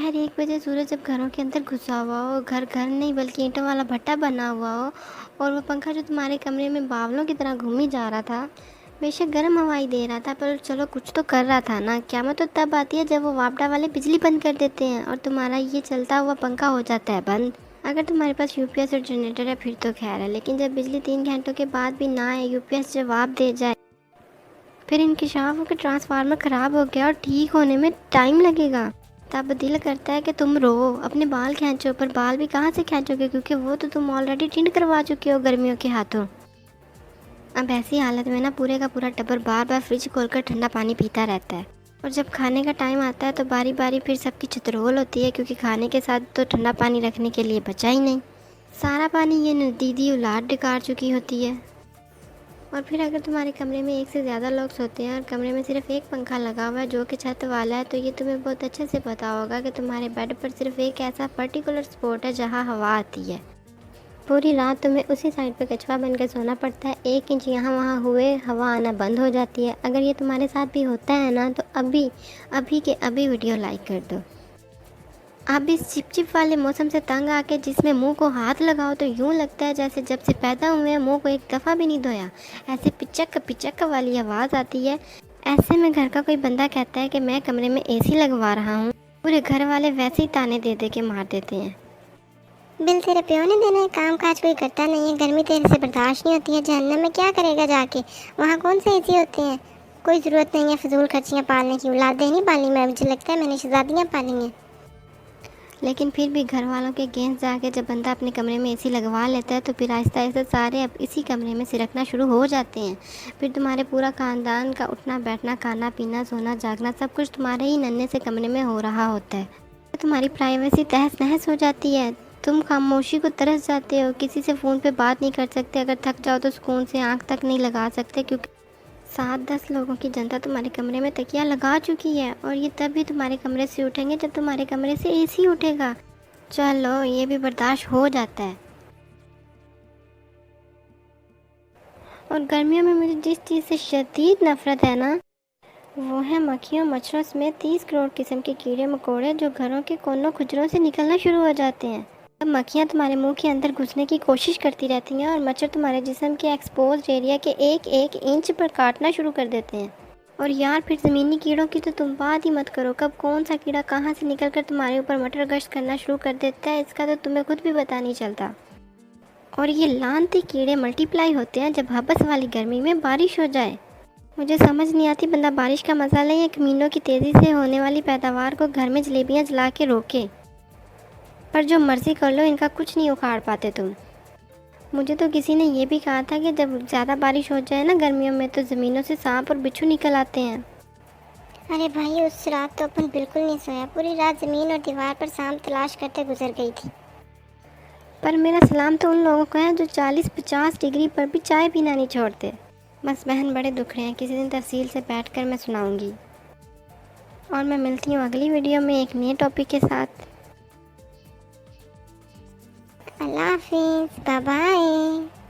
दोपहर 1 बजे सूरज जब घरों के अंदर घुसा हुआ हो, घर घर नहीं बल्कि ईंटों वाला भट्टा बना हुआ हो, और वो पंखा जो तुम्हारे कमरे में बावलों की तरह घूम ही जा रहा था, बेशक गर्म हवा ही दे रहा था पर चलो कुछ तो कर रहा था ना। क़यामत तो तब आती है जब वो वापडा वाले बिजली बंद कर देते हैं और तुम्हारा ये चलता हुआ पंखा हो जाता है बंद। अगर तुम्हारे पास यूपीएस और जनरेटर है फिर तो खैर है, लेकिन जब बिजली 3 घंटों के बाद भी ना आए, यूपीएस जवाब दे जाए, फिर इंकशाफ हो कि ट्रांसफार्मर ख़राब हो गया और ठीक होने में टाइम लगेगा, तब दिल करता है कि तुम रो, अपने बाल खींचो। पर बाल भी कहाँ से खींचोगे, क्योंकि वो तो तुम ऑलरेडी टिंड करवा चुके हो गर्मियों के हाथों। अब ऐसी हालत में ना पूरे का पूरा टब्बर बार बार फ्रिज खोलकर ठंडा पानी पीता रहता है, और जब खाने का टाइम आता है तो बारी बारी फिर सबकी चितरोल होती है, क्योंकि खाने के साथ तो ठंडा पानी रखने के लिए बचा ही नहीं। सारा पानी ये दीदी औलाद डिकार चुकी होती है। और फिर अगर तुम्हारे कमरे में एक से ज़्यादा लोग सोते हैं और कमरे में सिर्फ एक पंखा लगा हुआ है जो कि छत वाला है, तो ये तुम्हें बहुत अच्छे से पता होगा कि तुम्हारे बेड पर सिर्फ एक ऐसा पर्टिकुलर स्पॉट है जहाँ हवा आती है। पूरी रात तुम्हें उसी साइड पे कछुआ बन के सोना पड़ता है। 1 इंच यहाँ वहाँ हुए हवा आना बंद हो जाती है। अगर ये तुम्हारे साथ भी होता है ना, तो अभी के अभी वीडियो लाइक कर दो। आप इस चिपचिप वाले मौसम से तंग आके जिसमें मुंह को हाथ लगाओ तो यूँ लगता है जैसे जब से पैदा हुए हैं मुंह को एक दफ़ा भी नहीं धोया। ऐसे पिचक पिचक वाली आवाज़ आती है। ऐसे में घर का कोई बंदा कहता है कि मैं कमरे में एसी लगवा रहा हूँ, पूरे घर वाले वैसे ही ताने दे दे के मार देते हैं। बिल तेरे प्यो ने देना है, काम काज कोई करता नहीं है, गर्मी तेरे से बर्दाश्त नहीं होती है, जहन्नम में क्या करेगा जाके, वहाँ कौन से एसी होते हैं। कोई ज़रूरत नहीं है फजूल खर्चियाँ पालने की, औलादें नहीं पाली, मैं मुझे लगता है मैंने शहजादियाँ पाली हैं। लेकिन फिर भी घर वालों के अगेंस्ट जाके जब बंदा अपने कमरे में एसी लगवा लेता है तो फिर आहिस्ता आहिस्ता सारे अब इसी कमरे में सिरकना शुरू हो जाते हैं। फिर तुम्हारे पूरा ख़ानदान का उठना बैठना, खाना पीना, सोना जागना सब कुछ तुम्हारे ही नन्हे से कमरे में हो रहा होता है। तुम्हारी प्राइवेसी तहस नहस हो जाती है। तुम खामोशी को तरस जाते हो, किसी से फ़ोन पे बात नहीं कर सकते, अगर थक जाओ तो सुकून से आँख तक नहीं लगा सकते, क्योंकि 7-10 लोगों की जनता तुम्हारे कमरे में तकिया लगा चुकी है। और ये तब भी तुम्हारे कमरे से उठेंगे जब तुम्हारे कमरे से एसी उठेगा। चलो ये भी बर्दाश्त हो जाता है। और गर्मियों में मुझे जिस चीज़ से शदीद नफ़रत है ना, वो है मक्खियों मच्छरों समेत 30 करोड़ किस्म के कीड़े मकोड़े जो घरों के कोनों खुजरों से निकलना शुरू हो जाते हैं। अब मक्खियाँ तुम्हारे मुंह के अंदर घुसने की कोशिश करती रहती हैं और मच्छर तुम्हारे जिस्म के एक्सपोज एरिया के एक एक इंच पर काटना शुरू कर देते हैं। और यार फिर ज़मीनी कीड़ों की तो तुम बात ही मत करो, कब कौन सा कीड़ा कहाँ से निकल कर तुम्हारे ऊपर मटर गश्त करना शुरू कर देता है इसका तो तुम्हें खुद भी पता नहीं चलता। और ये लानती कीड़े मल्टीप्लाई होते हैं जब हबस वाली गर्मी में बारिश हो जाए। मुझे समझ नहीं आती बंदा बारिश का मजा ले या कमीनों की तेज़ी से होने वाली पैदावार को घर में जलेबियाँ जला के रोके। पर जो मर्ज़ी कर लो इनका कुछ नहीं उखाड़ पाते तुम। मुझे तो किसी ने ये भी कहा था कि जब ज़्यादा बारिश हो जाए ना गर्मियों में तो ज़मीनों से सांप और बिच्छू निकल आते हैं। अरे भाई उस रात तो अपन बिल्कुल नहीं सोया, पूरी रात ज़मीन और दीवार पर सांप तलाश करते गुजर गई थी। पर मेरा सलाम तो उन लोगों को है जो 40-50 डिग्री पर भी चाय पीना नहीं छोड़ते। बस बहन बड़े दुखड़े हैं, किसी दिन तफसील से बैठकर मैं सुनाऊंगी। और मैं मिलती हूँ अगली वीडियो में एक नए टॉपिक के साथ। अल्लाह हाफिज़, बाय बाय।